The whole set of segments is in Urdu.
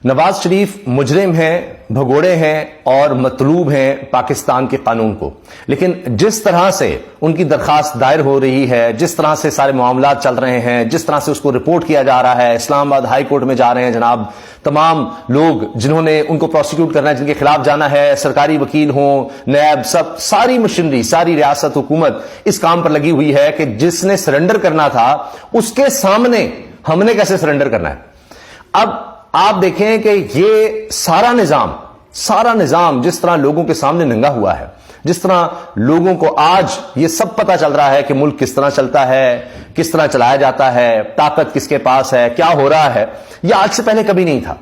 نواز شریف مجرم ہیں، بھگوڑے ہیں اور مطلوب ہیں پاکستان کے قانون کو، لیکن جس طرح سے ان کی درخواست دائر ہو رہی ہے، جس طرح سے سارے معاملات چل رہے ہیں، جس طرح سے اس کو رپورٹ کیا جا رہا ہے، اسلام آباد ہائی کورٹ میں جا رہے ہیں جناب تمام لوگ جنہوں نے ان کو پروسیکیوٹ کرنا ہے، جن کے خلاف جانا ہے، سرکاری وکیل ہوں، نیب، ساری مشینری، ساری ریاست حکومت اس کام پر لگی ہوئی ہے کہ جس نے سرنڈر کرنا تھا اس کے سامنے ہم نے کیسے سرنڈر کرنا ہے۔ اب آپ دیکھیں کہ یہ سارا نظام جس طرح لوگوں کے سامنے ننگا ہوا ہے، جس طرح لوگوں کو آج یہ سب پتا چل رہا ہے کہ ملک کس طرح چلتا ہے، کس طرح چلایا جاتا ہے، طاقت کس کے پاس ہے، کیا ہو رہا ہے، یہ آج سے پہلے کبھی نہیں تھا۔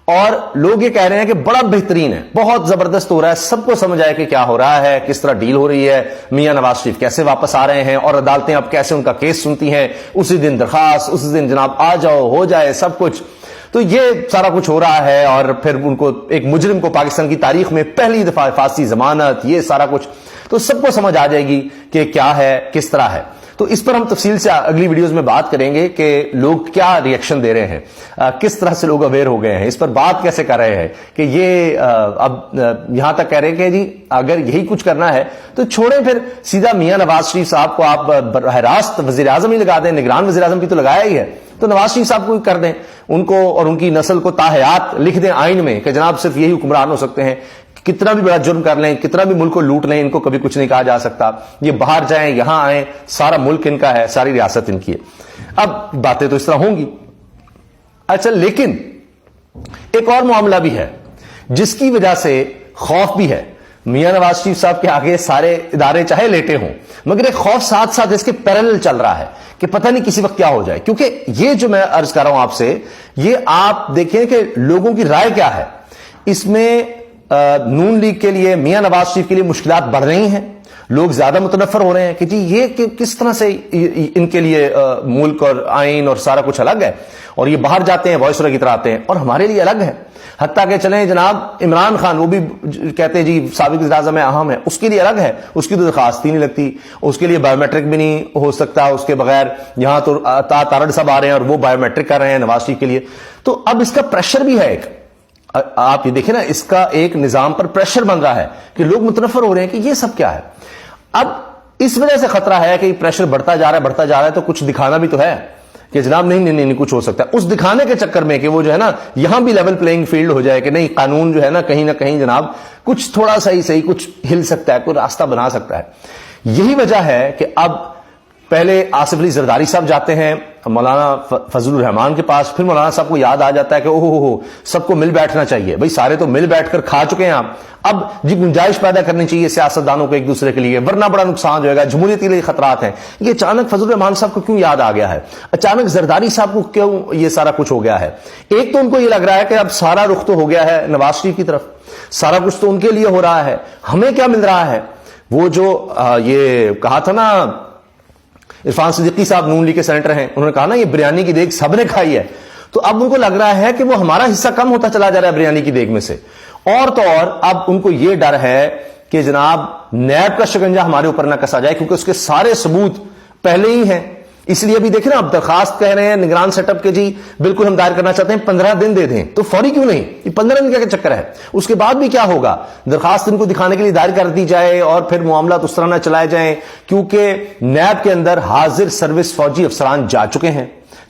اور لوگ یہ کہہ رہے ہیں کہ بڑا بہترین ہے، بہت زبردست ہو رہا ہے، سب کو سمجھ آئے کہ کیا ہو رہا ہے، کس طرح ڈیل ہو رہی ہے، میاں نواز شریف کیسے واپس آ رہے ہیں اور عدالتیں اب کیسے ان کا کیس سنتی ہیں، اسی دن درخواست، اسی دن جناب آ جاؤ، ہو جائے سب کچھ۔ تو یہ سارا کچھ ہو رہا ہے اور پھر ان کو ایک مجرم کو پاکستان کی تاریخ میں پہلی دفعہ پھانسی ضمانت، یہ سارا کچھ، تو سب کو سمجھ آ جائے گی کہ کیا ہے، کس طرح ہے۔ تو اس پر ہم تفصیل سے اگلی ویڈیوز میں بات کریں گے کہ لوگ کیا ری ایکشن دے رہے ہیں، کس طرح سے لوگ اویئر ہو گئے ہیں، اس پر بات کیسے کر رہے ہیں کہ یہ اب یہاں تک کہہ رہے ہیں کہ جی اگر یہی کچھ کرنا ہے تو چھوڑیں، پھر سیدھا میاں نواز شریف صاحب کو آپ براہ راست وزیر اعظم ہی لگا دیں، نگران وزیر اعظم کی تو لگایا ہی ہے، تو نواز شریف صاحب کو کر دیں، ان کو اور ان کی نسل کو تاحیات لکھ دیں آئین میں کہ جناب صرف یہی حکمران ہو سکتے ہیں، کتنا بھی بڑا جرم کر لیں، کتنا بھی ملک کو لوٹ لیں، ان کو کبھی کچھ نہیں کہا جا سکتا، یہ باہر جائیں، یہاں آئیں، سارا ملک ان کا ہے، ساری ریاست ان کی ہے۔ اب باتیں تو اس طرح ہوں گی۔ اچھا، لیکن ایک اور معاملہ بھی ہے جس کی وجہ سے خوف بھی ہے۔ میاں نواز شریف صاحب کے آگے سارے ادارے چاہے لیٹے ہوں، مگر ایک خوف ساتھ ساتھ اس کے پیرالل چل رہا ہے کہ پتہ نہیں کسی وقت کیا ہو جائے، کیونکہ یہ جو میں عرض کر رہا ہوں آپ سے، یہ آپ دیکھیں کہ لوگوں کی رائے کیا ہے اس میں۔ نون لیگ کے لیے، میاں نواز شریف کے لیے مشکلات بڑھ رہی ہیں، لوگ زیادہ متنفر ہو رہے ہیں کہ جی یہ کس طرح سے ان کے لیے ملک اور آئین اور سارا کچھ الگ ہے، اور یہ باہر جاتے ہیں وائس کی طرح آتے ہیں، اور ہمارے لیے الگ ہے۔ حتیٰ کہ چلیں جناب عمران خان، وہ بھی کہتے ہیں جی سابق وزیر اعظم اہم ہے، اس کے لیے الگ ہے، اس کی تو درخواست ہی نہیں لگتی، اس کے لیے بایو میٹرک بھی نہیں ہو سکتا اس کے بغیر، یہاں تو تارڑ صاحب آ رہے ہیں اور وہ بایو میٹرک کر رہے ہیں نواز شریف کے لیے۔ تو اب اس کا پریشر بھی ہے، ایک آپ یہ دیکھیں نا، اس کا ایک نظام پر پریشر بن رہا ہے کہ لوگ متنفر ہو رہے ہیں کہ یہ سب کیا ہے۔ اب اس وجہ سے خطرہ ہے کہ پریشر بڑھتا جا رہا ہے تو کچھ دکھانا بھی تو ہے کہ جناب نہیں کچھ ہو سکتا ہے، اس دکھانے کے چکر میں کہ وہ جو ہے نا یہاں بھی لیول پلینگ فیلڈ ہو جائے کہ نہیں، قانون جو ہے نا کہیں نہ کہیں جناب کچھ تھوڑا صحیح کچھ ہل سکتا ہے، کوئی راستہ بنا سکتا ہے۔ یہی وجہ ہے کہ اب پہلے آصف علی زرداری صاحب جاتے ہیں مولانا فضل الرحمان کے پاس، پھر مولانا صاحب کو یاد آ جاتا ہے کہ اوہ سب کو مل بیٹھنا چاہیے، بھئی سارے تو مل بیٹھ کر کھا چکے ہیں آپ، اب جی گنجائش پیدا کرنی چاہیے سیاستدانوں کو ایک دوسرے کے لیے، ورنہ بڑا نقصان جو ہے، جمہوریت کے لیے خطرات ہیں۔ یہ اچانک فضل الرحمان صاحب کو کیوں یاد آ گیا ہے، اچانک زرداری صاحب کو کیوں یہ سارا کچھ ہو گیا ہے؟ ایک تو ان کو یہ لگ رہا ہے کہ اب سارا رخ تو ہو گیا ہے نواز شریف کی طرف، سارا کچھ تو ان کے لیے ہو رہا ہے، ہمیں کیا مل رہا ہے؟ وہ جو یہ کہا تھا نا، عرفان صدیقی صاحب نون لیگ کے سینیٹر ہیں، انہوں نے کہا نا یہ بریانی کی دیگ سب نے کھائی ہے، تو اب ان کو لگ رہا ہے کہ وہ ہمارا حصہ کم ہوتا چلا جا رہا ہے بریانی کی دیگ میں سے، اور تو اور اب ان کو یہ ڈر ہے کہ جناب نیب کا شکنجہ ہمارے اوپر نہ کسا جائے، کیونکہ اس کے سارے ثبوت پہلے ہی ہیں۔ اس لیے ابھی دیکھیں نا، اب درخواست کہہ رہے ہیں نگران سیٹ اپ کے جی بالکل ہم دائر کرنا چاہتے ہیں، 15 دن دے دیں، تو فوری کیوں نہیں؟ یہ 15 دن کا چکر ہے، اس کے بعد بھی کیا ہوگا؟ درخواست ان کو دکھانے کے لیے دائر کر دی جائے اور پھر معاملات اس طرح نہ چلائے جائیں، کیونکہ نیب کے اندر حاضر سروس فوجی افسران جا چکے ہیں،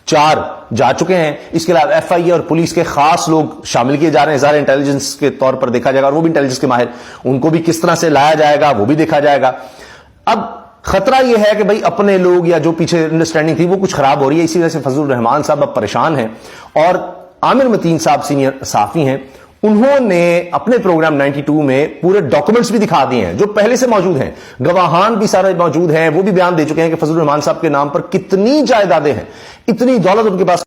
4 جا چکے ہیں، اس کے علاوہ ایف آئی اے اور پولیس کے خاص لوگ شامل کیے جا رہے ہیں، ظاہر انٹیلیجنس کے طور پر دیکھا جائے گا، اور وہ بھی انٹیلیجنس کے ماہر، ان کو بھی کس طرح سے لایا جائے گا وہ بھی دیکھا جائے گا۔ اب خطرہ یہ ہے کہ بھئی اپنے لوگ یا جو پیچھے انڈرسٹینڈنگ تھی وہ کچھ خراب ہو رہی ہے، اسی وجہ سے فضل الرحمان صاحب اب پریشان ہیں، اور عامر متین صاحب سینئر صحافی ہیں، انہوں نے اپنے پروگرام 92 میں پورے ڈاکومنٹس بھی دکھا دیے ہیں جو پہلے سے موجود ہیں، گواہان بھی سارے موجود ہیں، وہ بھی بیان دے چکے ہیں کہ فضل الرحمان صاحب کے نام پر کتنی جائیدادیں ہیں، اتنی دولت ان کے پاس